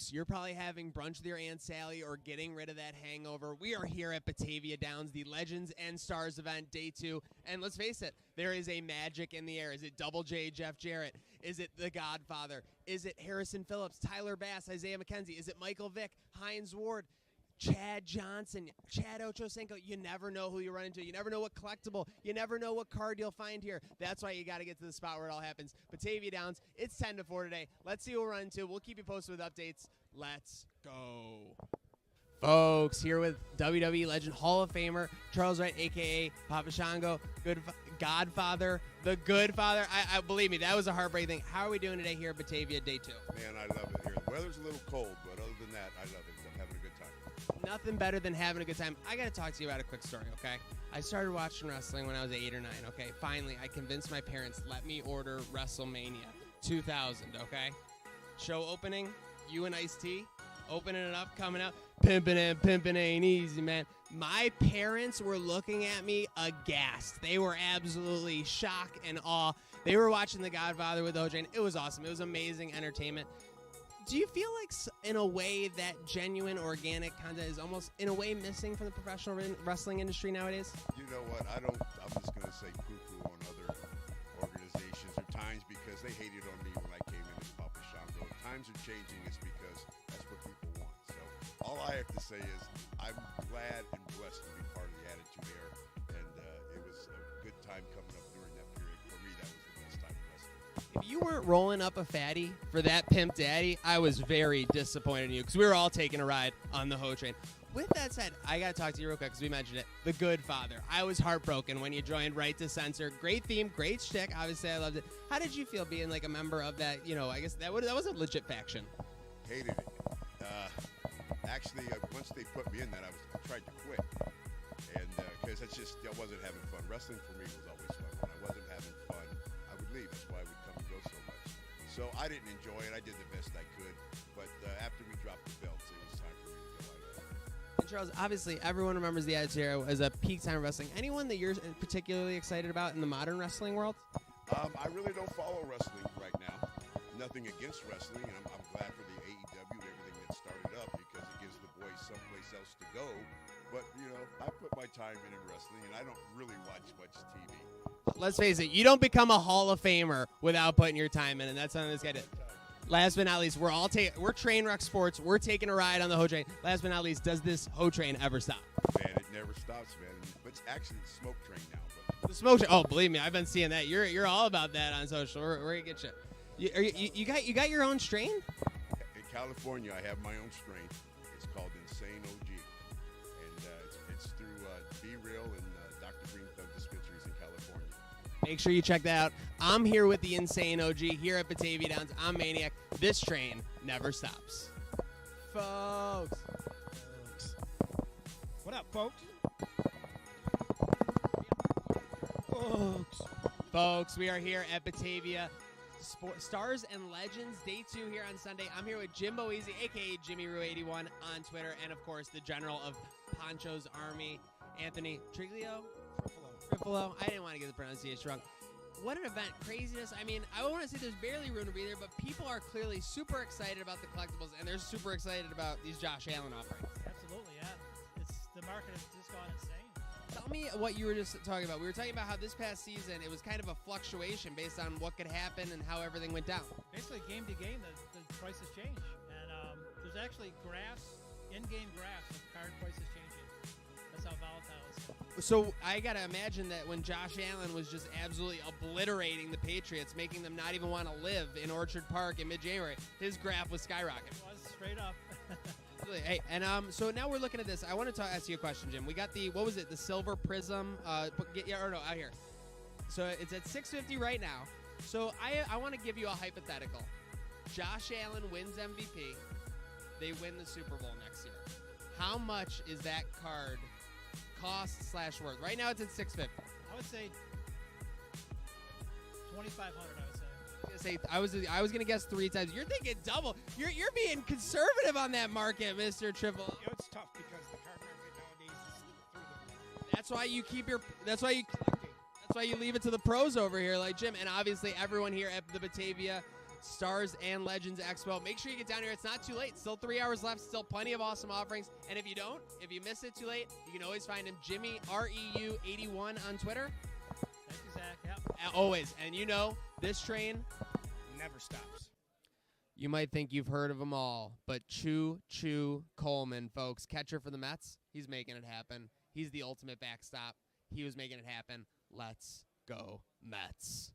Folks, you're probably having brunch with your Aunt Sally or getting rid of that hangover. We are here at Batavia Downs, the Legends and Stars event, day 2. And let's face it, there is a magic in the air. Is it Double J, Jeff Jarrett? Is it The Godfather? Is it Harrison Phillips, Tyler Bass, Isaiah McKenzie? Is it Michael Vick, Hines Ward, Chad Johnson, Chad Ochocinco? You never know who you run into. You never know what collectible. You never know what card you'll find here. That's why you got to get to the spot where it all happens. Batavia Downs, it's 10 to 4 today. Let's see what we'll run into. We'll keep you posted with updates. Let's go. Folks, here with WWE legend, Hall of Famer, Charles Wright, a.k.a. Papa Shango, Godfather, the Good Father. I believe me, that was a heartbreaking thing. How are we doing today here at Batavia, day 2? Man, I love it here. The weather's a little cold, but other than that, I love it. I'm having a good time. Nothing better than having a good time. I got to talk to you about a quick story, okay? I started watching wrestling when I was 8 or 9, okay? Finally, I convinced my parents, let me order WrestleMania 2000, okay? Show opening, you and Ice-T, opening it up, coming out. Pimpin' ain't easy, man. My parents were looking at me aghast. They were absolutely shocked and awe. They were watching The Godfather with OJ, and it was awesome. It was amazing entertainment. Do you feel like, in a way, that genuine, organic content is almost, in a way, missing from the professional wrestling industry nowadays? You know what? I'm just going to say poo-poo on other organizations or times because they hated on me when I came in as Papa Shango. Times are changing. It's because that's what people want. So all I have to say is I'm glad and blessed to be part of the Attitude Era, and it was a good time coming up during that period. For me, that was the best time of wrestling. If you weren't rolling up a fatty for that Pimp Daddy, I was very disappointed in you because we were all taking a ride on the Ho Train. With that said, I got to talk to you real quick because we mentioned it. The Good Father. I was heartbroken when you joined Right to Censor. Great theme, great shtick. Obviously, I loved it. How did you feel being like a member of that, I guess that was a legit faction? Hated it. Actually, once they put me in that, I tried to quit. And because I wasn't having fun. Wrestling for me was always fun. When I wasn't having fun, I would leave. That's why I would come and go so much. So I didn't enjoy it. I did the best I could. But after we dropped the belts, it was time for me to go. And Charles, obviously, everyone remembers the Attitude Era as a peak time of wrestling. Anyone that you're particularly excited about in the modern wrestling world? I really don't follow wrestling right now. Nothing against wrestling, and I'm glad for the AEW and everything that started up because it gives the boys someplace else to go. But, I put my time in wrestling, and I don't really watch much TV. Let's face it, you don't become a Hall of Famer without putting your time in, and that's something this guy did. Last but not least, we're Trainwreck Sports. We're taking a ride on the Ho Train. Last but not least, does this Ho Train ever stop? Man, it never stops, man. But it's actually the smoke train now. But the smoke train. Oh, believe me, I've been seeing that. You're all about that on social. We're gonna get you. You got your own strain? In California, I have my own strain. It's called Insane OG, and it's through Be Real and Dr. Green Thumb dispensaries in California. Make sure you check that out. I'm here with the Insane OG here at Batavia Downs. I'm Maniac. This train never stops. Folks. What up, folks? Folks, we are here at Batavia Stars and Legends, day 2 here on Sunday. I'm here with Jimbo Easy, a.k.a. Jimmy Rue 81 on Twitter, and, of course, the general of Poncho's Army, Anthony Trifolo. I didn't want to get the pronunciation wrong. What an event. Craziness. I mean, I want to say there's barely room to breathe there, but people are clearly super excited about the collectibles, and they're super excited about these Josh Allen offerings. Absolutely, yeah. The market has just gone insane. Tell me what you were just talking about. We were talking about how this past season, it was kind of a fluctuation based on what could happen and how everything went down. Basically, game to game, the prices change. And there's actually in-game graphs of card prices changing. That's how volatile it is. So I got to imagine that when Josh Allen was just absolutely obliterating the Patriots, making them not even want to live in Orchard Park in mid-January, his graph was skyrocketing. It was straight up. Hey, and so now we're looking at this. I want to ask you a question, Jim. We got the Silver Prism? Out here. So it's at $650 right now. So I want to give you a hypothetical. Josh Allen wins MVP. They win the Super Bowl next year. How much is that card cost/worth? Right now it's at $650. I would say $2,500. I was gonna guess 3 times. You're thinking double. You're being conservative on that market, Mr. Triple. It's tough because the card market nowadays is through the roof. That's why you leave it to the pros over here like Jim, and obviously everyone here at the Batavia Stars and Legends Expo. Make sure you get down here. It's not too late. Still 3 hours left. Still plenty of awesome offerings. And if you miss it too late, you can always find him, Jimmy REU81 on Twitter. Thank you, Zach. Yep. Always. And this train Never stops. You might think you've heard of them all, but Choo Coleman, folks, catcher for the Mets, he's making it happen. He's the ultimate backstop. He was making it happen. Let's go, Mets.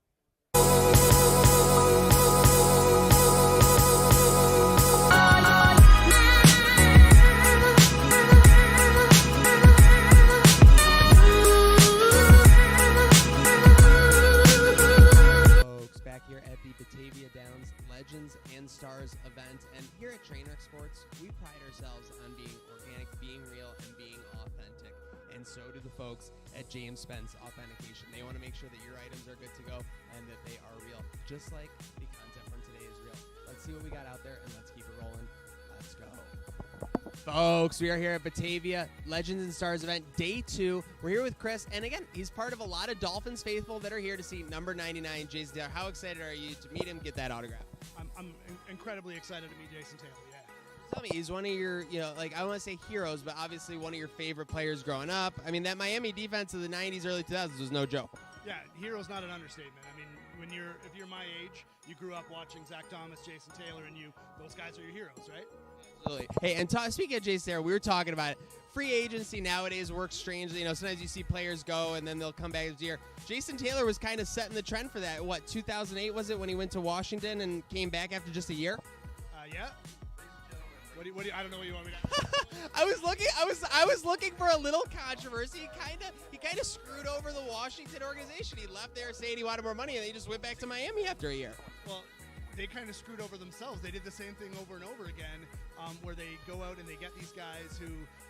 Back here at the Batavia Downs Legends and Stars event. And here at Trainwreck Sports, we pride ourselves on being organic, being real, and being authentic. And so do the folks at James Spence Authentication. They want to make sure that your items are good to go and that they are real, just like the content from today is real. Let's see what we got out there, and let's keep it rolling. Let's go. Folks, we are here at Batavia Legends and Stars event, day 2. We're here with Chris, and again, he's part of a lot of Dolphins faithful that are here to see number 99, Jason Taylor. How excited are you to meet him, get that autograph? I'm incredibly excited to meet Jason Taylor, yeah. Tell me, he's one of your, I want to say heroes, but obviously one of your favorite players growing up. I mean, that Miami defense of the 90s, early 2000s was no joke. Yeah, hero's not an understatement. I mean, if you're my age, you grew up watching Zach Thomas, Jason Taylor, and those guys are your heroes, right? Absolutely. Hey, and speaking of Jason Taylor, we were talking about it. Free agency nowadays works strangely. Sometimes you see players go and then they'll come back this year. Jason Taylor was kind of setting the trend for that. What, 2008 was it when he went to Washington and came back after just a year? Yeah. What do you, I don't know what you want me to. I was looking for a little controversy. He kind of screwed over the Washington organization. He left there saying he wanted more money, and then he just went back to Miami after a year. Well, they kind of screwed over themselves. They did the same thing over and over again, where they go out and they get these guys who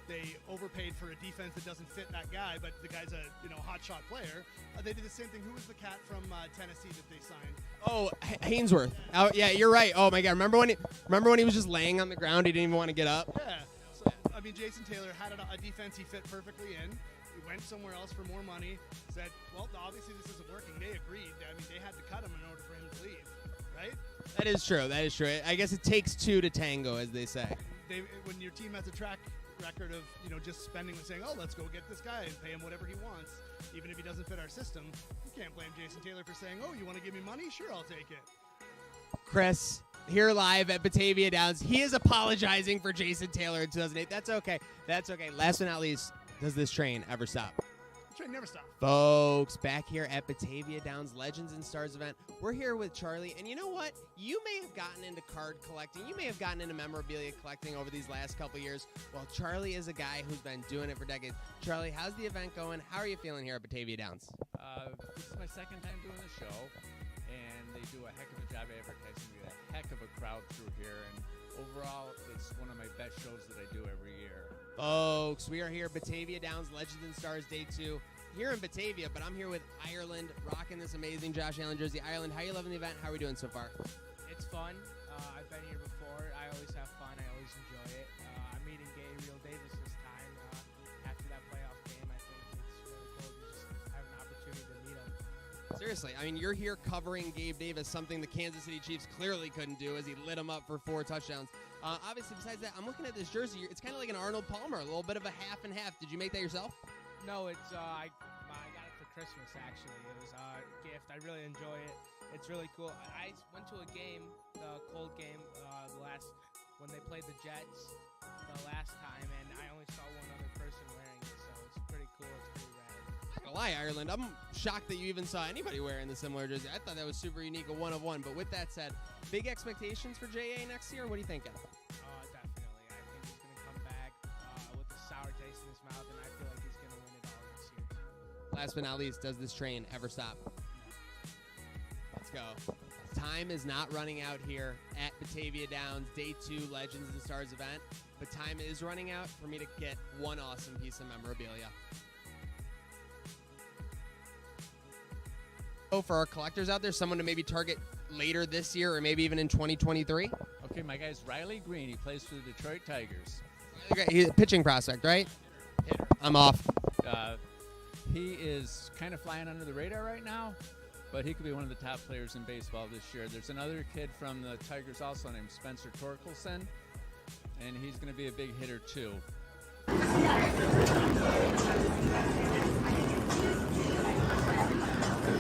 they overpaid for a defense that doesn't fit that guy, but the guy's a hot shot player. They did the same thing. Who was the cat from Tennessee that they signed? Oh, Hainsworth. Oh, yeah, you're right. Oh my God, remember when he was just laying on the ground? He didn't even want to get up. Yeah. So I mean, Jason Taylor had a defense he fit perfectly in. He went somewhere else for more money. Said, well, obviously this isn't working. They agreed. I mean, they had to cut him in order for him to leave. Right? That is true. I guess it takes two to tango, as they say. When your team has a track record of just spending and saying, oh, let's go get this guy and pay him whatever he wants, even if he doesn't fit our system, you can't blame Jason Taylor for saying, oh, you want to give me money? Sure, I'll take it. Chris, here live at Batavia Downs, he is apologizing for Jason Taylor in 2008. That's okay. Last but not least, does this train ever stop? The train never stops. Folks, back here at Batavia Downs Legends and Stars event, we're here with Charlie, and you know what? You may have gotten into card collecting. You may have gotten into memorabilia collecting over these last couple years. Well, Charlie is a guy who's been doing it for decades. Charlie, how's the event going? How are you feeling here at Batavia Downs? This is my second time doing the show, and they do a heck of a job advertising. We get a heck of a crowd through here, and overall, it's one of my best shows that I do every year. Folks, we are here at Batavia Downs Legends and Stars Day 2 here in Batavia, but I'm here with Ireland, rocking this amazing Josh Allen jersey. Ireland, how are you loving the event? How are we doing so far? It's fun. I've been here before. I always have fun. I always enjoy it. I'm meeting Gabriel Davis this time. After that playoff game, I think it's really cool to just have an opportunity to meet him. Seriously, I mean, you're here covering Gabe Davis, something the Kansas City Chiefs clearly couldn't do as he lit him up for 4 touchdowns. Obviously, besides that, I'm looking at this jersey. It's kind of like an Arnold Palmer, a little bit of a half and half. Did you make that yourself? No, it's I got it for Christmas, actually. It was a gift. I really enjoy it. It's really cool. I went to a game, the cold game, when they played the Jets the last time, and I only saw one other person wearing it, so it's pretty cool. It's pretty rad. Not gonna lie, Ireland, I'm shocked that you even saw anybody wearing the similar jersey. I thought that was super unique, a one of one. But with that said, big expectations for JA next year? What are you thinking? Definitely. I think he's going to come back with a sour taste in his mouth, and I feel like he's going to win it all this year. Last but not least, does this train ever stop? Let's go. Time is not running out here at Batavia Downs, Day 2 Legends and Stars event, but time is running out for me to get one awesome piece of memorabilia. For our collectors out there, someone to maybe target later this year or maybe even in 2023? Okay, my guy's Riley Green. He plays for the Detroit Tigers. He's a pitching prospect, right? Hitter. I'm off. He is kind of flying under the radar right now. but he could be one of the top players in baseball this year. There's another kid from the Tigers also named Spencer Torkelson, and he's going to be a big hitter too.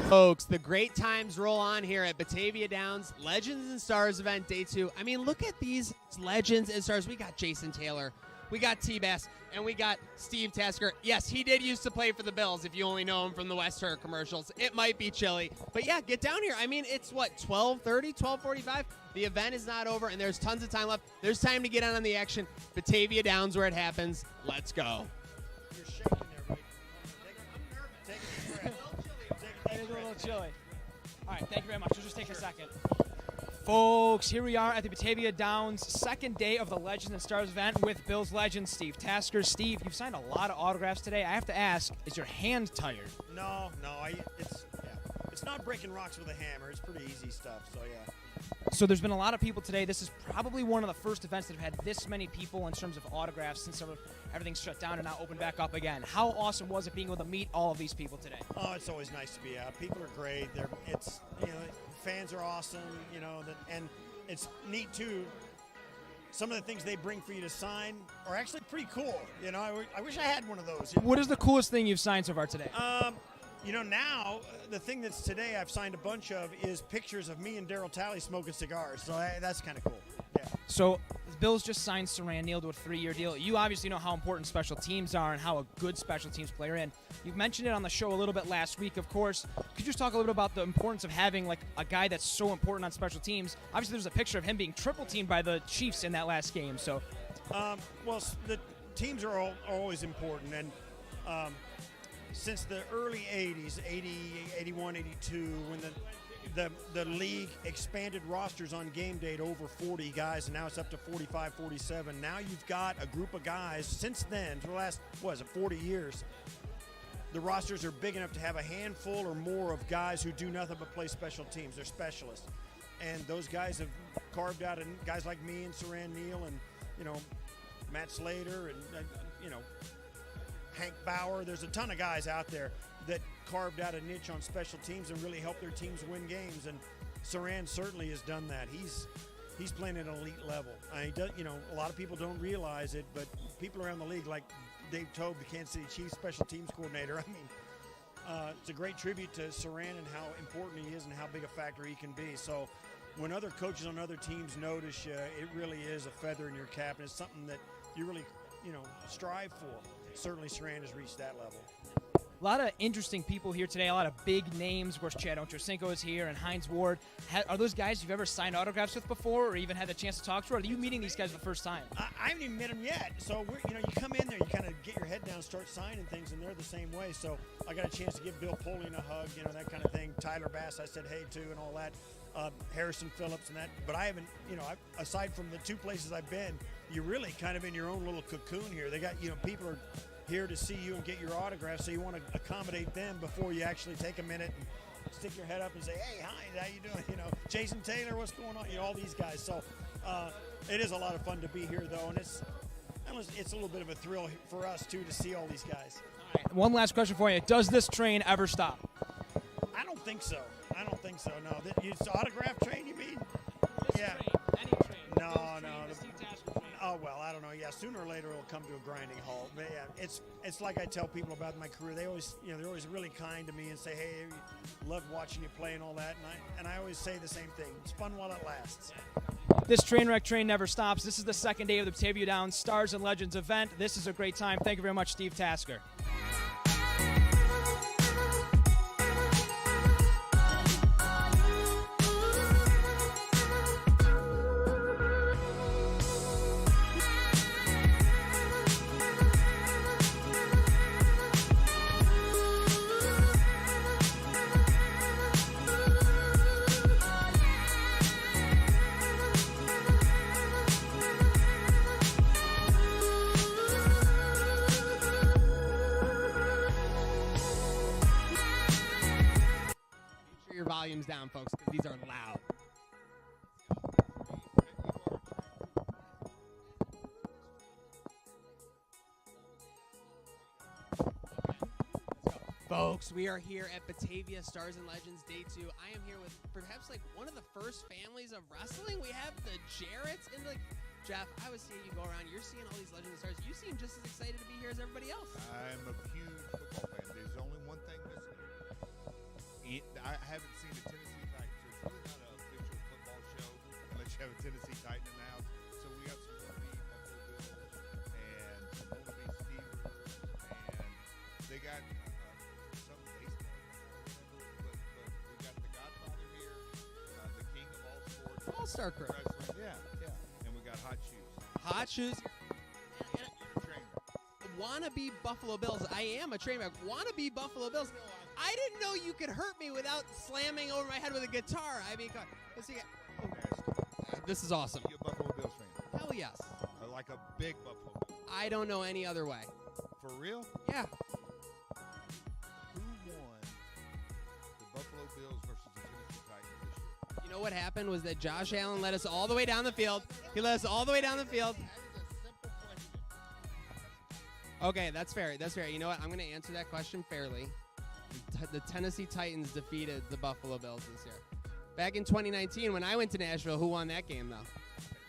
Folks, the great times roll on here at Batavia Downs Legends and Stars event day 2. I mean, look at these legends and stars. We got Jason Taylor, we got T-Bass, and we got Steve Tasker. Yes, he did used to play for the Bills. If you only know him from the West Her commercials, it might be chilly. But yeah, get down here. I mean, it's what, 12:30, 12:45? The event is not over, and there's tons of time left. There's time to get on the action. Batavia Downs where it happens. Let's go. You're shaking there, buddy. Take a deep breath. It is a little chilly. All right, thank you very much. We'll just take a second. Folks, here we are at the Batavia Downs second day of the Legends and Stars event with Bills legend Steve Tasker. Steve, you've signed a lot of autographs today. I have to ask, is your hand tired? No, it's not breaking rocks with a hammer. It's pretty easy stuff. So yeah. So there's been a lot of people today. This is probably one of the first events that have had this many people in terms of autographs since everything's shut down and now opened back up again. How awesome was it being able to meet all of these people today? Oh, it's always nice to be out. People are great. Fans are awesome. And it's neat too. Some of the things they bring for you to sign are actually pretty cool. I wish I had one of those. What is the coolest thing you've signed so far today? Now the thing that's today I've signed a bunch of is pictures of me and Daryl Talley smoking cigars. So that's kind of cool. Yeah. So the Bills just signed Saran Neal to a 3-year deal. You obviously know how important special teams are and how a good special teams player in. You mentioned it on the show a little bit last week, of course. Could you just talk a little bit about the importance of having like a guy that's so important on special teams? Obviously, there's a picture of him being triple teamed by the Chiefs in that last game. So, the teams are always important, and since the early 80s, 80, 81, 82, when the league expanded rosters on game day to over 40 guys, and now it's up to 45, 47. Now you've got a group of guys, since then, for the last, 40 years, the rosters are big enough to have a handful or more of guys who do nothing but play special teams. They're specialists. And those guys have carved out, and guys like me and Saran Neal and, Matt Slater and, Hank Bauer. There's a ton of guys out there that carved out a niche on special teams and really helped their teams win games. And Saran certainly has done that. He's playing at an elite level. He does, a lot of people don't realize it, but people around the league, like Dave Tobe, the Kansas City Chiefs special teams coordinator, it's a great tribute to Saran and how important he is and how big a factor he can be. So when other coaches on other teams notice you, it really is a feather in your cap, and it's something that you really, strive for. Certainly Saran has reached that level. a lot of interesting people here today, a lot of big names. Of course, Chad Ochocinco is here and Hines Ward. Are those guys you've ever signed autographs with before or even had the chance to talk to? Or are you meeting these guys for the first time? I haven't even met them yet. So, you come in there, you kind of get your head down, start signing things, and they're the same way. So I got a chance to give Bill Polian a hug, that kind of thing. Tyler Bass, I said hey to, and all that. Harrison Phillips and that. But I haven't, aside from the two places I've been, you're really kind of in your own little cocoon here. They got, people are here to see you and get your autograph, so you want to accommodate them before you actually take a minute and stick your head up and say, hey, hi, how you doing? Jason Taylor, what's going on? All these guys. So it is a lot of fun to be here, though, and it's a little bit of a thrill for us, too, to see all these guys. All right, one last question for you. Does this train ever stop? I don't think so. No. It's autograph train, you mean? Yeah. Any train. No. Oh, well, I don't know. Yeah, sooner or later it'll come to a grinding halt. But yeah, it's like I tell people about my career. They always, they're always really kind to me and say, hey, love watching you play and all that. And I always say the same thing. It's fun while it lasts. This Trainwreck train never stops. This is the second day of the Batavia Downs Stars and Legends event. This is a great time. Thank you very much, Steve Tasker. Volumes down, folks, because these are loud. Folks, we are here at Batavia Stars and Legends Day 2. I am here with perhaps like one of the first families of wrestling. We have the Jarretts and like Jeff, I was seeing you go around. You're seeing all these Legends and Stars. You seem just as excited to be here as everybody else. I'm a huge football fan. There's only one thing missing here. I haven't seen a Tennessee Titan, so it's really not an official football show unless you have a Tennessee Titan in the house. So we got some wannabe Buffalo Bills and some wannabe Steelers, and they got some baseball, but we got the Godfather here, the king of all sports. All-star crew. Wrestling. Yeah. And we got Hot Shoes. Hot Shoes. You're a Trainwreck. Wannabe Buffalo Bills. I am a Trainwreck. Wannabe Buffalo Bills. I didn't know you could hurt me without slamming over my head with a guitar. I mean, God. Let's see. This is awesome. You a Buffalo Bills fan? Hell yes. Like a big Buffalo Bills. I don't know any other way. For real? Yeah. Who won the Buffalo Bills versus the Tennessee Titans this year? You know what happened was that Josh Allen led us all the way down the field. He led us all the way down the field. That is a simple question. Okay, that's fair. That's fair. You know what? I'm going to answer that question fairly. The Tennessee Titans defeated the Buffalo Bills this year. Back in 2019, when I went to Nashville, who won that game, though?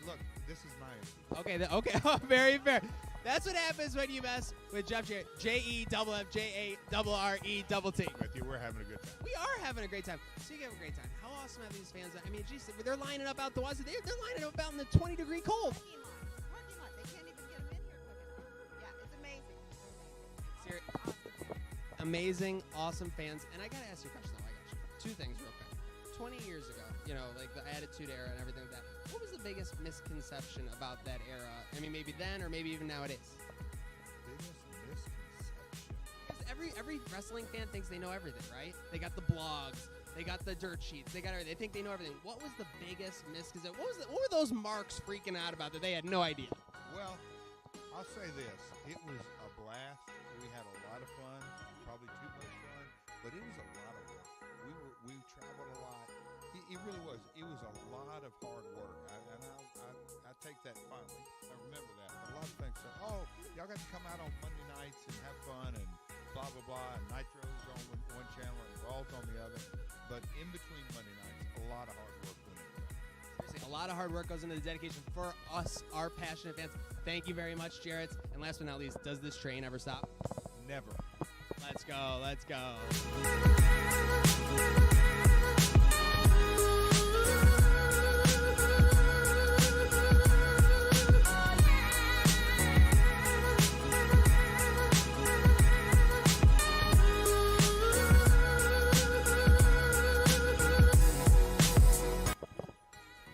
Look, this is my answer. Okay, okay. Oh, very fair. That's what happens when you mess with Jeff Jarrett. JEFFJARRETT. With you, we're having a good time. We are having a great time. So you have a great time. How awesome are these fans? I mean, geez, they're lining up out the wazoo. They're lining up out in the 20-degree cold. Parking lot. They can't even get them in here quick enough. Yeah, it's amazing. Amazing, awesome fans. And I got to ask you a question, though. I got you. Two things real quick. 20 years ago, you know, like the Attitude Era and everything like that, what was the biggest misconception about that era? I mean, maybe then or maybe even nowadays? Biggest misconception. Because every wrestling fan thinks they know everything, right? They got the blogs, they got the dirt sheets, they got everything. They think they know everything. What was the biggest misconception? What were those marks freaking out about that they had no idea? Well, I'll say this. It was a blast. We had a lot of fun, probably too much fun, but it was a lot of work. We traveled a lot. It really was. It was a lot of hard work. I take that fondly. I remember that. A lot of things said, oh, y'all got to come out on Monday nights and have fun and blah, blah, blah. And Nitro's on one channel and Raw's on the other. But in between Monday nights, a lot of hard work went into that. Seriously, a lot of hard work goes into the dedication for us, our passionate fans. Thank you very much, Jarrett. And last but not least, does this train ever stop? Never. Let's go. Let's go.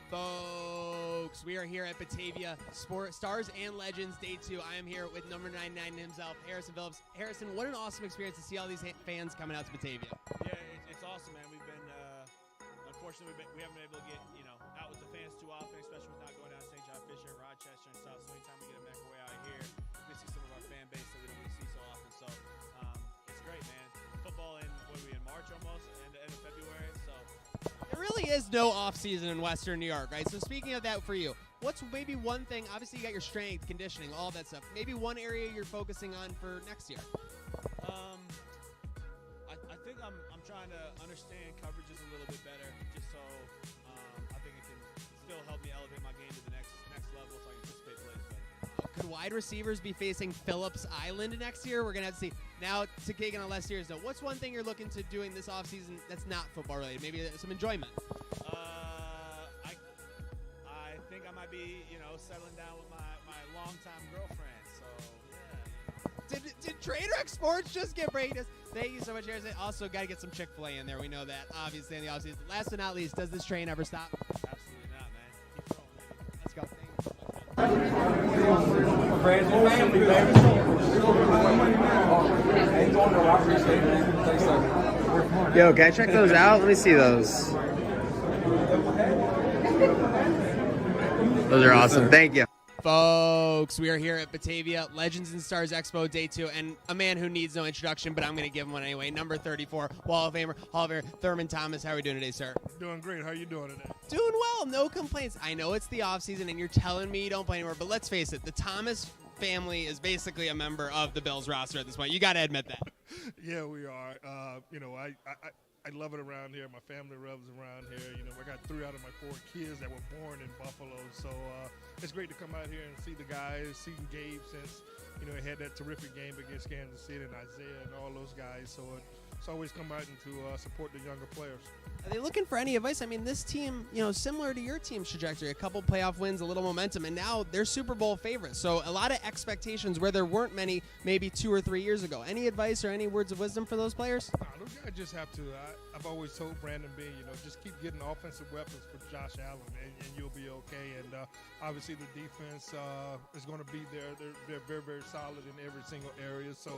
Folks, we are here at Batavia Stars and Legends Day 2. I am here with number 99 himself, Harrison Phillips. Harrison, what an awesome experience to see all these fans coming out to Batavia. Yeah, it's awesome, man. We've been, unfortunately, we haven't been able to get, out with the fans too often, especially with not going down to St. John Fisher, Rochester, and stuff. So anytime we get a McAway out here, we can see some of our fan base that we don't really see so often. So it's great, man. Football in, in March almost, end of February. So there really is no off season in Western New York, right? So speaking of that for you, what's maybe one thing, obviously you got your strength, conditioning, all that stuff, maybe one area you're focusing on for next year? I think I'm trying to understand coverages a little bit better, just so I think it can still help me elevate my game to the next level so I can anticipate plays better. Could wide receivers be facing Phillips Island next year? We're going to have to see. Now, to kick in a less serious note, what's one thing you're looking to doing this offseason that's not football related? Maybe some enjoyment? I think I might be, settling down with my longtime girlfriend. So, yeah. Did Trainwreck Sports just get breakfast? Thank you so much, Harrison. Also, got to get some Chick-fil-A in there. We know that, obviously, in the offseason. Last but not least, does this train ever stop? Absolutely not, man. Keep rolling, baby. Let's go. Friends and family, baby. Yo, can I check those out? Let me see those. Those are awesome. Thank you. Folks, we are here at Batavia Legends and Stars Expo Day 2, and a man who needs no introduction, but I'm going to give him one anyway. Number 34, Hall of Famer, Thurman Thomas. How are we doing today, sir? Doing great. How are you doing today? Doing well. No complaints. I know it's the off season, and you're telling me you don't play anymore, but let's face it, the Thomas family is basically a member of the Bills roster at this point. You got to admit that. Yeah, we are. I love it around here. My family loves around here. I got 3 out of my 4 kids that were born in Buffalo, so it's great to come out here and see the guys, see Gabe since he had that terrific game against Kansas City, and Isaiah and all those guys. So it's always come out and to support the younger players. Are they looking for any advice? I mean, this team, similar to your team's trajectory, a couple playoff wins, a little momentum, and now they're Super Bowl favorites. So a lot of expectations where there weren't many maybe 2 or 3 years ago. Any advice or any words of wisdom for those players? No, those guys just have to. I've always told Brandon Bean, just keep getting offensive weapons for Josh Allen, and you'll be okay. And obviously the defense is going to be there. They're very, very solid in every single area. So,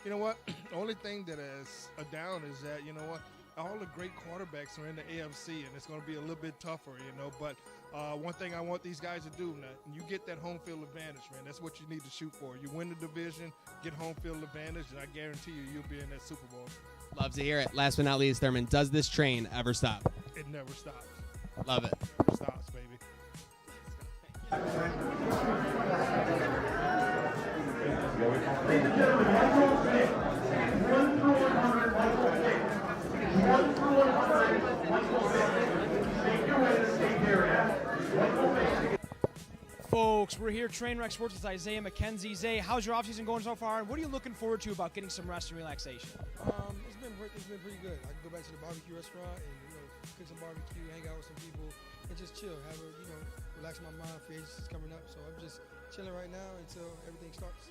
you know what? The only thing that is a down is that, all the great quarterbacks are in the AFC, and it's going to be a little bit tougher, But one thing I want these guys to do, now, you get that home field advantage, man. That's what you need to shoot for. You win the division, get home field advantage, and I guarantee you'll be in that Super Bowl. Love to hear it. Last but not least, Thurman, does this train ever stop? It never stops. Love it. Never stops, baby. Folks, we're here, Trainwreck Sports with Isaiah McKenzie. Zay, how's your offseason going so far? And what are you looking forward to about getting some rest and relaxation? It's been pretty good. I can go back to the barbecue restaurant and cook some barbecue, hang out with some people, and just chill. Relax my mind. Free agency is coming up, so I'm just chilling right now until everything starts.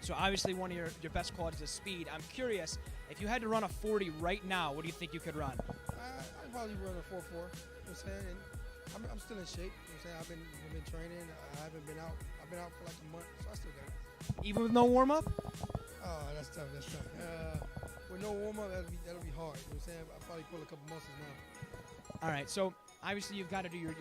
So obviously one of your best qualities is speed. I'm curious, if you had to run a 40 right now, what do you think you could run? I'd probably run a 4.4. You know what I'm saying? And I'm still in shape. You know what I'm saying? I've been training. I haven't been out. I've been out for like a month, so I still got it. Even with no warm-up? Oh, that's tough. With no warm-up, that'll be hard. You know what I'm saying? I'll probably pull a couple muscles now. All right, so obviously you've got to do your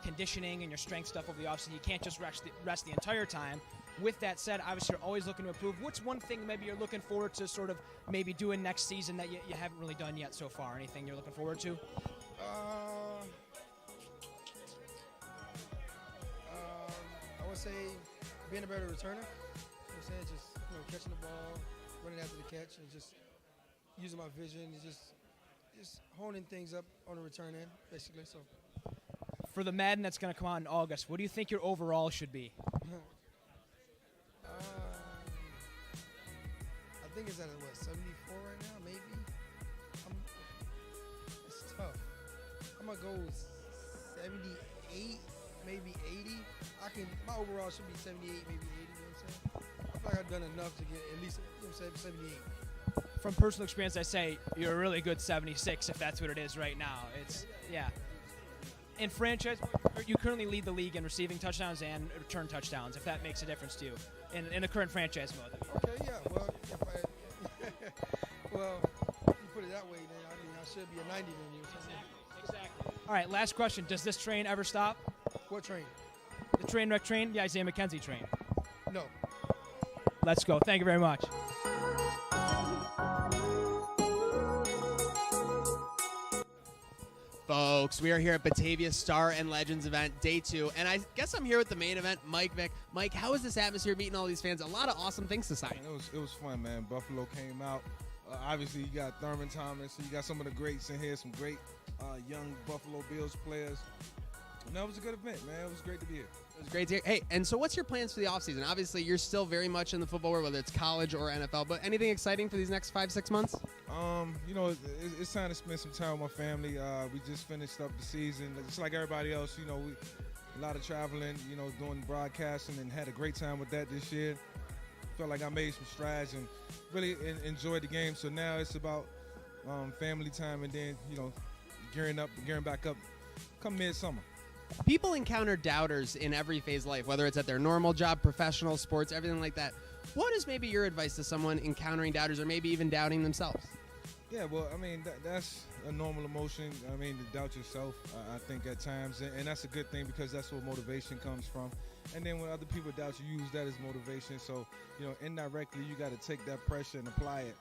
conditioning and your strength stuff over the offseason. You can't just rest the entire time. With that said, obviously you're always looking to improve. What's one thing maybe you're looking forward to sort of maybe doing next season that you haven't really done yet so far? Anything you're looking forward to? I would say being a better returner. You know what I'm saying? Just catching the ball, running after the catch, and just using my vision and just honing things up on the return end, basically. So, for the Madden that's going to come out in August, what do you think your overall should be? I think it's at 74 right now, maybe. It's tough. I'm gonna go 78, maybe 80. My overall should be 78, maybe 80. You know what I'm saying? I feel like I've done enough to get at least 78. From personal experience, I say you're a really good 76 if that's what it is right now. Yeah. In franchise, you currently lead the league in receiving touchdowns and return touchdowns, if that makes a difference to you, in the current franchise mode. Okay, yeah. Well, if you put it that way, then I should be a 90 then. You know what I'm saying? Exactly. All right, last question. Does this train ever stop? What train? The Trainwreck train, the Isaiah McKenzie train. No. Let's go. Thank you very much. Folks, we are here at Batavia Star and Legends event, day 2, and I guess I'm here with the main event, Mike Vick. Mike, how is this atmosphere meeting all these fans? A lot of awesome things to sign. It was fun, man. Buffalo came out. Obviously, you got Thurman Thomas. You got some of the greats in here, some great young Buffalo Bills players. And that was a good event, man. It was great to be here. It was great to hear. Hey, and so what's your plans for the offseason? Obviously, you're still very much in the football world, whether it's college or NFL, but anything exciting for these next 5-6 months? It's time to spend some time with my family. We just finished up the season. Just like everybody else, a lot of traveling, doing broadcasting, and had a great time with that this year. Felt like I made some strides and really enjoyed the game. So now it's about family time and then, gearing back up come midsummer. People encounter doubters in every phase of life, whether it's at their normal job, professional, sports, everything like that. What is maybe your advice to someone encountering doubters or maybe even doubting themselves? Yeah, well, I mean, that's a normal emotion. I mean, to doubt yourself, I think at times. And that's a good thing because that's where motivation comes from. And then when other people doubt you, use that as motivation. So, indirectly, you got to take that pressure and apply it,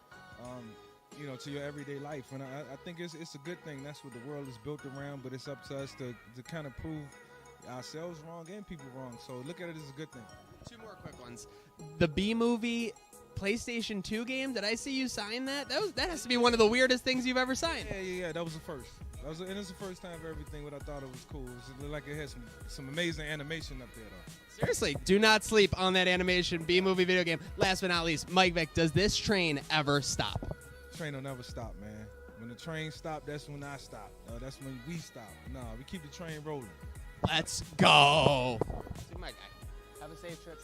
to your everyday life. And I think it's a good thing. That's what the world is built around. But it's up to us to kind of prove ourselves wrong and people wrong. So look at it as a good thing. Two more quick ones. The B-movie PlayStation 2 game, did I see you sign that? That has to be one of the weirdest things you've ever signed. Yeah, that was the first. And it's the first time for everything, but I thought it was cool. It looked like it had some amazing animation up there, though. Seriously, do not sleep on that animation B-movie video game. Last but not least, Mike Vick, does this train ever stop? Train will never stop, man. When the train stops, that's when I stop. That's when we stop. No, we keep the train rolling. Let's go. See my guy. Have a safe trip.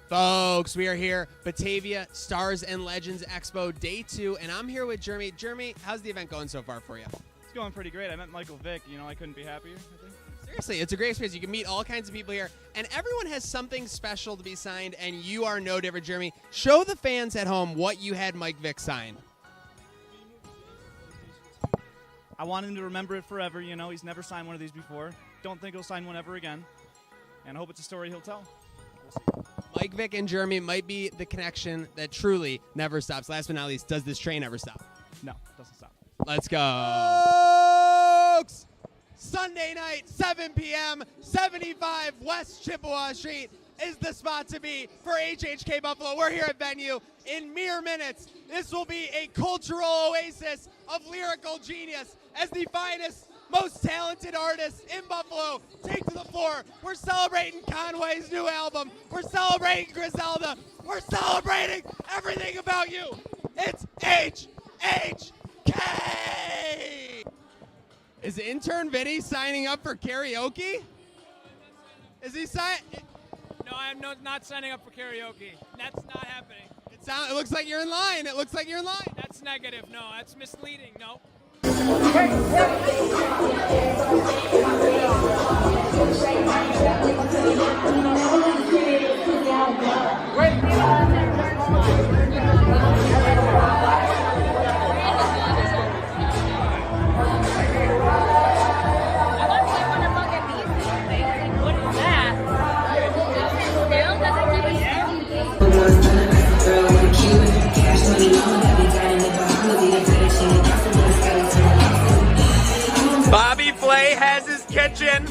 Folks, we are here, Batavia Stars and Legends Expo Day 2, and I'm here with Jeremy. Jeremy, how's the event going so far for you? It's going pretty great. I met Michael Vick. You know, I couldn't be happier, I think. Seriously, it's a great experience. You can meet all kinds of people here, and everyone has something special to be signed, and you are no different, Jeremy. Show the fans at home what you had Mike Vick sign. I want him to remember it forever. You know, he's never signed one of these before. Don't think he'll sign one ever again, and I hope it's a story he'll tell. We'll see. Mike Vick and Jeremy might be the connection that truly never stops. Last but not least, does this train ever stop? No, it doesn't stop. Let's go. Folks, Sunday night, 7 p.m., 75 West Chippewa Street is the spot to be for HHK Buffalo. We're here at Venu in mere minutes. This will be a cultural oasis of lyrical genius as the finest, most talented artists in Buffalo take to the floor. We're celebrating Conway's new album. We're celebrating Griselda. We're celebrating everything about you. It's HHK. Is Intern Vinnie signing up for karaoke? Is he signing? No, I'm not signing up for karaoke. That's not happening. It looks like you're in line. It looks like you're in line. That's negative. No, that's misleading. No. Bobby Flay has his kitchen.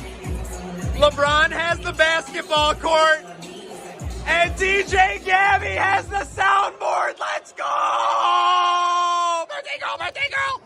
LeBron has the basketball court. And DJ Gabby has the soundboard. Let's go! Birthday girl, birthday girl!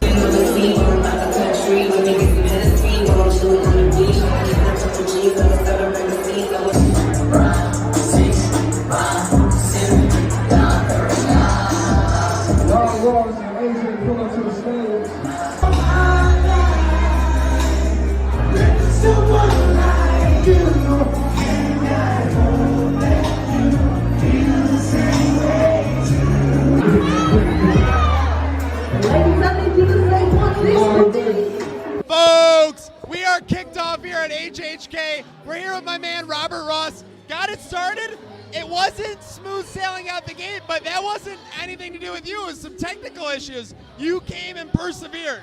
Folks, we are kicked off here at HHK. We're here with my man Robert Ross. Got it started. It wasn't smooth sailing out the gate, but that wasn't anything to do with you. It was some technical issues. You came and persevered.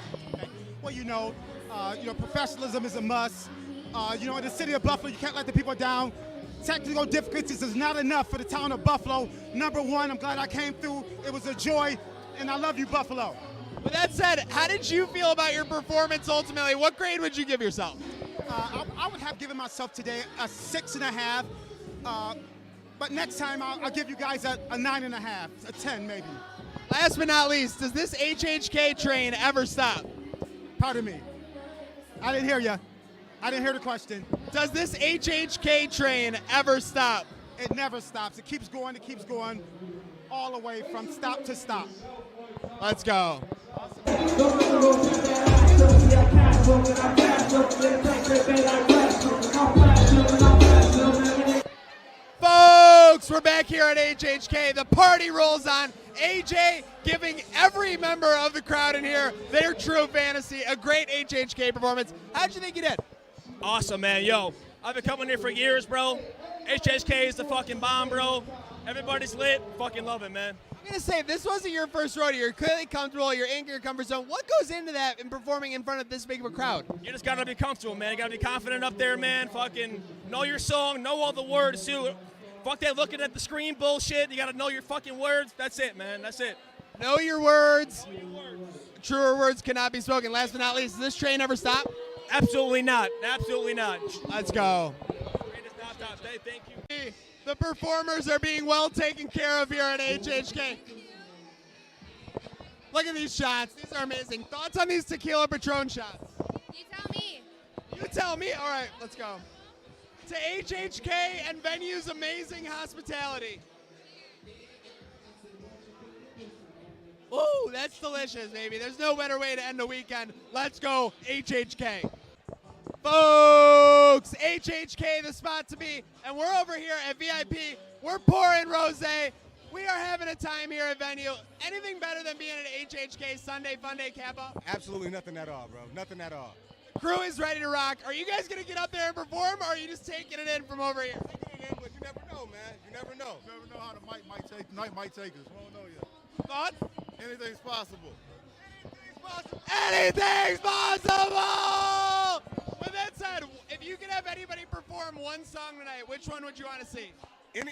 Well, professionalism is a must. In the city of Buffalo, you can't let the people down. Technical difficulties is not enough for the town of Buffalo. Number one, I'm glad I came through. It was a joy, and I love you, Buffalo. With that said, how did you feel about your performance ultimately? What grade would you give yourself? I would have given myself today a 6.5. But next time, I'll give you guys a 9.5, a 10 maybe. Last but not least, does this HHK train ever stop? Pardon me. I didn't hear you. I didn't hear the question. Does this HHK train ever stop? It never stops. It keeps going, all the way from stop to stop. Let's go. Folks, we're back here at HHK. The party rolls on. AJ giving every member of the crowd in here their true fantasy. A great HHK performance. How'd you think you did? Awesome, man. Yo, I've been coming here for years, bro. HHK is the fucking bomb, bro. Everybody's lit. Fucking love it, man. I'm going to say, if this wasn't your first rodeo, you're clearly comfortable, you're in your comfort zone. What goes into that in performing in front of this big of a crowd? You just got to be comfortable, man. You got to be confident up there, man. Fucking know your song, know all the words, too. Fuck that looking at the screen bullshit. You got to know your fucking words. That's it, man. That's it. Know your words. Truer words cannot be spoken. Last but not least, does this train ever stop? Absolutely not. Absolutely not. Let's go. Stop. Thank you. The performers are being well taken care of here at HHK. Look at these shots. These are amazing. Thoughts on these tequila Patron shots? You tell me. You tell me. All right, let's go. To HHK and Venu's amazing hospitality. Ooh, that's delicious, baby. There's no better way to end the weekend. Let's go, HHK. Folks, HHK, the spot to be. And we're over here at VIP. We're pouring rosé. We are having a time here at Venu. Anything better than being at HHK Sunday Funday Kappa? Absolutely nothing at all, bro. Nothing at all. Crew is ready to rock. Are you guys going to get up there and perform, or are you just taking it in from over here? Taking it in, but you never know, man. You never know. You never know how the mic might take. Night might take us. We don't know yet. Thoughts? Anything's possible. Anything's possible! With that said, if you could have anybody perform one song tonight, which one would you want to see?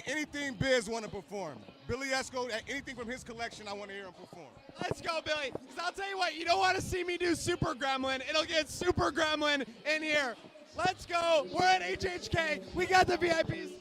Anything Biz want to perform. Billy Esco, anything from his collection, I want to hear him perform. Let's go, Billy. Because I'll tell you what, you don't want to see me do Super Gremlin. It'll get Super Gremlin in here. Let's go. We're at HHK. We got the VIPs.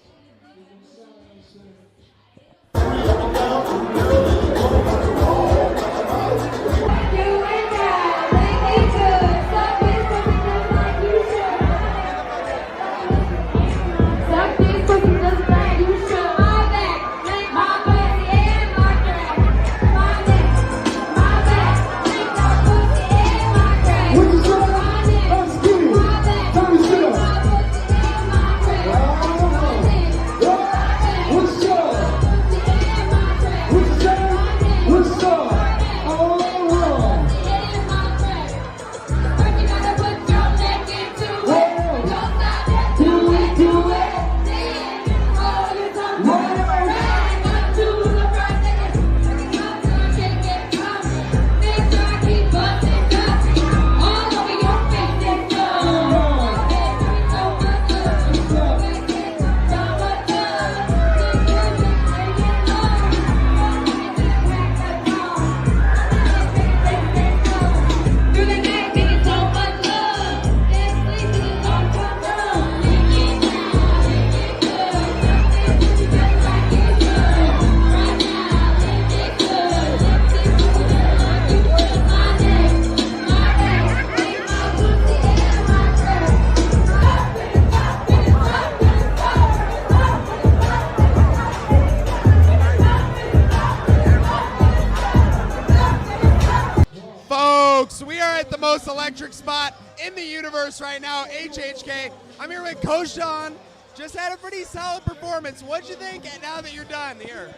Folks, we are at the most electric spot in the universe right now, HHK. I'm here with Coach Sean. Just had a pretty solid performance. What'd you think now that you're done here?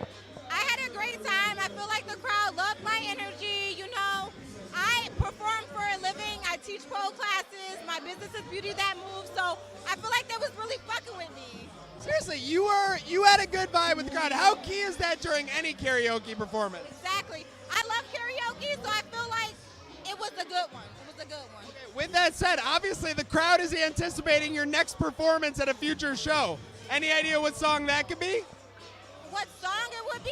I had a great time. I feel like the crowd loved my energy. You know, I perform for a living. I teach pole classes. My business is Beauty That Moves. So I feel like they was really fucking with me. Seriously, you had a good vibe with the crowd. How key is that during any karaoke performance? Exactly. I love karaoke, so I feel like it was a good one. It was a good one. Okay, with that said, obviously the crowd is anticipating your next performance at a future show. Any idea what song that could be? What song it would be?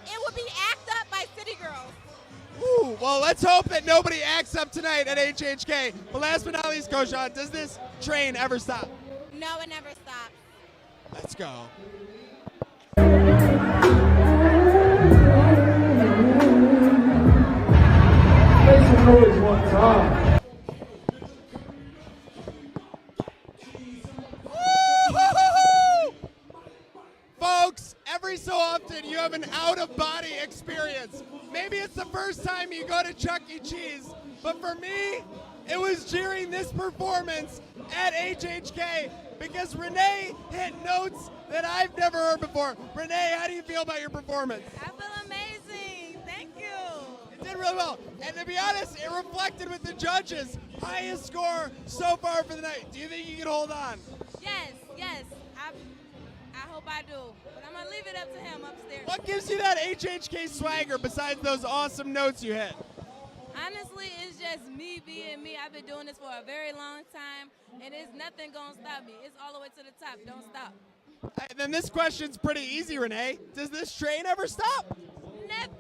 It would be Act Up by City Girls. Ooh, well, let's hope that nobody acts up tonight at HHK. But last but not least, Coach Sean, does this train ever stop? No, it never stops. Let's go. Make some noise one time. Folks, every so often you have an out-of-body experience. Maybe it's the first time you go to Chuck E. Cheese, but for me, it was during this performance at HHK because Renee hit notes that I've never heard before. Renee, how do you feel about your performance? I feel amazing. Thank you. It did really well. And to be honest, it reflected with the judges. Highest score so far for the night. Do you think you can hold on? Yes. I hope I do. But I'm going to leave it up to him upstairs. What gives you that HHK swagger besides those awesome notes you hit? Honestly, it's just me being me. I've been doing this for a very long time, and there's nothing going to stop me. It's all the way to the top. Don't stop. And then this question's pretty easy, Renee. Does this train ever stop? Never.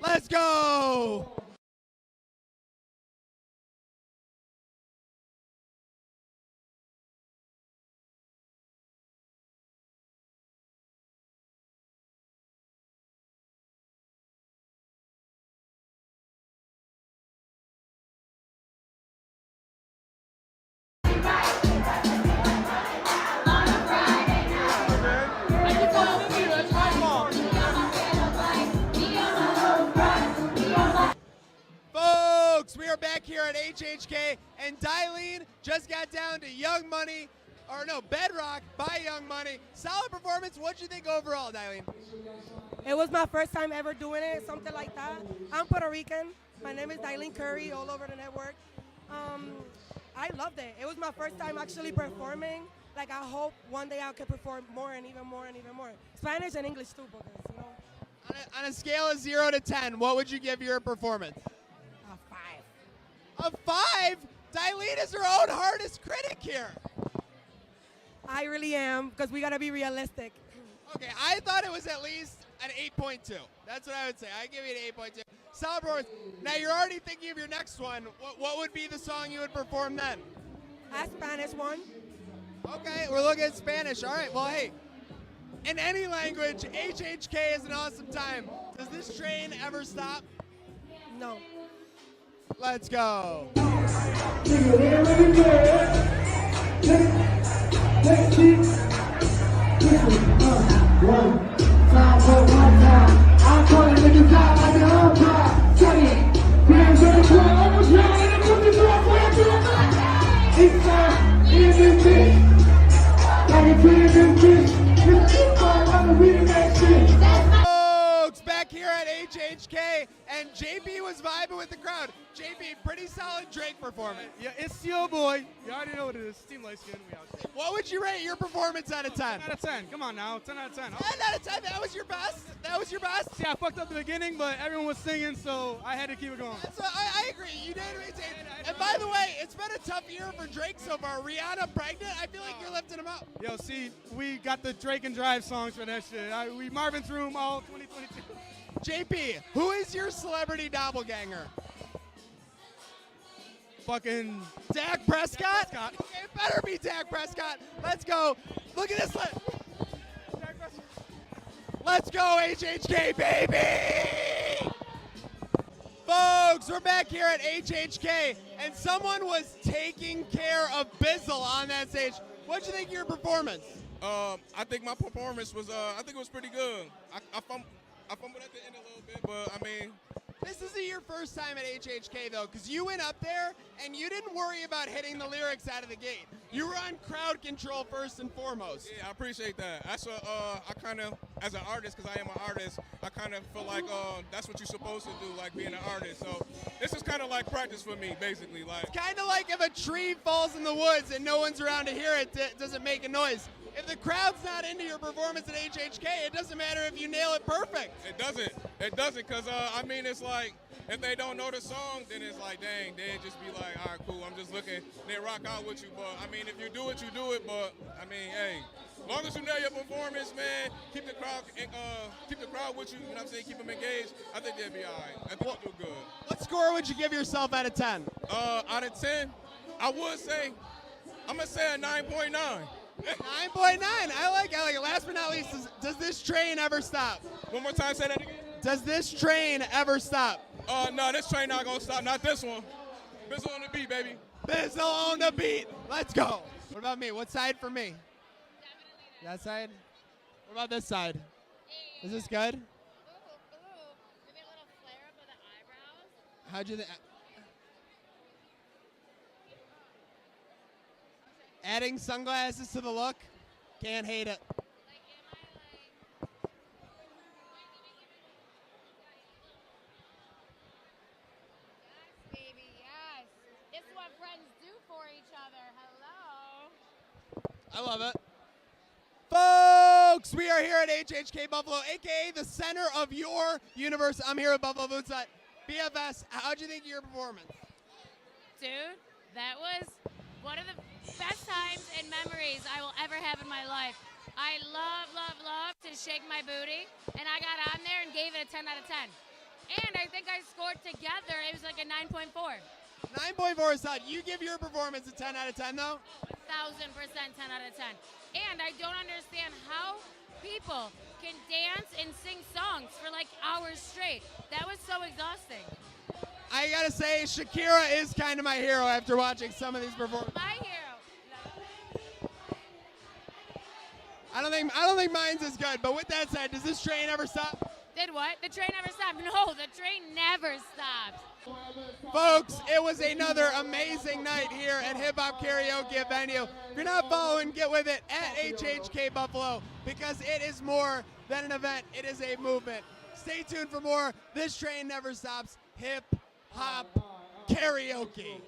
Let's go. here at HHK, and Dylene just got down to Young Money, or no, Bedrock by Young Money. Solid performance. What'd you think overall, Dylene? It was my first time ever doing it, something like that. I'm Puerto Rican. My name is Dylene Curry, all over the network. I loved it. It was my first time actually performing. Like, I hope one day I could perform more and even more and even more. Spanish and English too, because, you know. On a scale of 0 to 10, what would you give your performance? A 5. A 5? Dylene is her own hardest critic here. I really am, because we got to be realistic. Okay, I thought it was at least an 8.2. That's what I would say. I give you an 8.2. Solid performance. Now, you're already thinking of your next one. What would be the song you would perform then? A Spanish one. Okay, we're looking at Spanish. All right, well, hey, in any language, HHK is an awesome time. Does this train ever stop? No. Let's go. Folks, back here at HHK, and JP was vibing with the crowd. JP, pretty solid Drake performance. Yeah, it's your boy. You already know what it is. Team Light Skin. We out there. What would you rate your performance out of 10? 10 out of 10. Come on now. 10 out of 10. 10 out of 10. That was your best? That was your best? Yeah, I fucked up the beginning, but everyone was singing, so I had to keep it going. So I agree. You did maintain. And by the way, it's been a tough year for Drake so far. Rihanna pregnant. I feel like you're lifting him up. Yo, see, we got the Drake and Drive songs for that shit. We Marvin through them all 2022. JP, who is your celebrity doppelganger? Fucking Dak Prescott? Okay, it better be Dak Prescott. Let's go. Look at this list. Let's go, HHK, baby! Folks, we're back here at HHK, and someone was taking care of Bizzle on that stage. What'd you think of your performance? I think my performance was, I think it was pretty good. I fumbled at the end a little bit, but I mean. This isn't your first time at HHK, though, because you went up there and you didn't worry about hitting the lyrics out of the gate. You were on crowd control first and foremost. Yeah, I appreciate that. That's I kind of, as an artist, because I am an artist, I kind of feel like that's what you're supposed to do, like being an artist. So this is kind of like practice for me, basically. Like, it's kind of like if a tree falls in the woods and no one's around to hear it, does it make a noise? If the crowd's not into your performance at HHK, it doesn't matter if you nail it perfect. It doesn't. It doesn't, because, I mean, it's like, if they don't know the song, then it's like, dang, they just be like, all right, cool, I'm just looking. They rock out with you. But, I mean, if you do it, you do it. But, I mean, hey, as long as you nail your performance, man, keep the crowd with you, you know what I'm saying, keep them engaged, I think they'll be all right. I think you'll do good. What score would you give yourself out of 10? Out of 10, I would say, I'm going to say a 9.9. 9.9. I like it. Last but not least, does this train ever stop? One more time, say that again. Does this train ever stop? No, this train not gonna stop. Not this one. Bizzle on the beat, baby. Bizzle on the beat. Let's go. What about me? What side for me? That side? What about this side? Is this good? Maybe a little flare up of the eyebrows. How'd you think? Adding sunglasses to the look? Can't hate it. Baby, yes. This is what friends do for each other. Hello. I love it. Folks, we are here at HHK Buffalo, a.k.a. the center of your universe. I'm here with Buffalo Bootside. BFS, how'd you think of your performance? Dude, that was one of the best times and memories I will ever have in my life. I love to shake my booty, and I got on there and gave it a 10 out of 10. And I think I scored together, it was like a 9.4. 9.4 is hot. You give your performance a 10 out of 10, though? 1,000% 10 out of 10. And I don't understand how people can dance and sing songs for like hours straight. That was so exhausting. I gotta say, Shakira is kind of my hero after watching some of these performances. My hero. I don't think mine's as good, but with that said, does this train ever stop? Did what? The train never stopped. No, the train never stops. Folks, it was another amazing night here at Hip Hop Karaoke at Venu. If you're not following, get with it at HHK Buffalo, because it is more than an event. It is a movement. Stay tuned for more. This train never stops. Hip Hop Karaoke.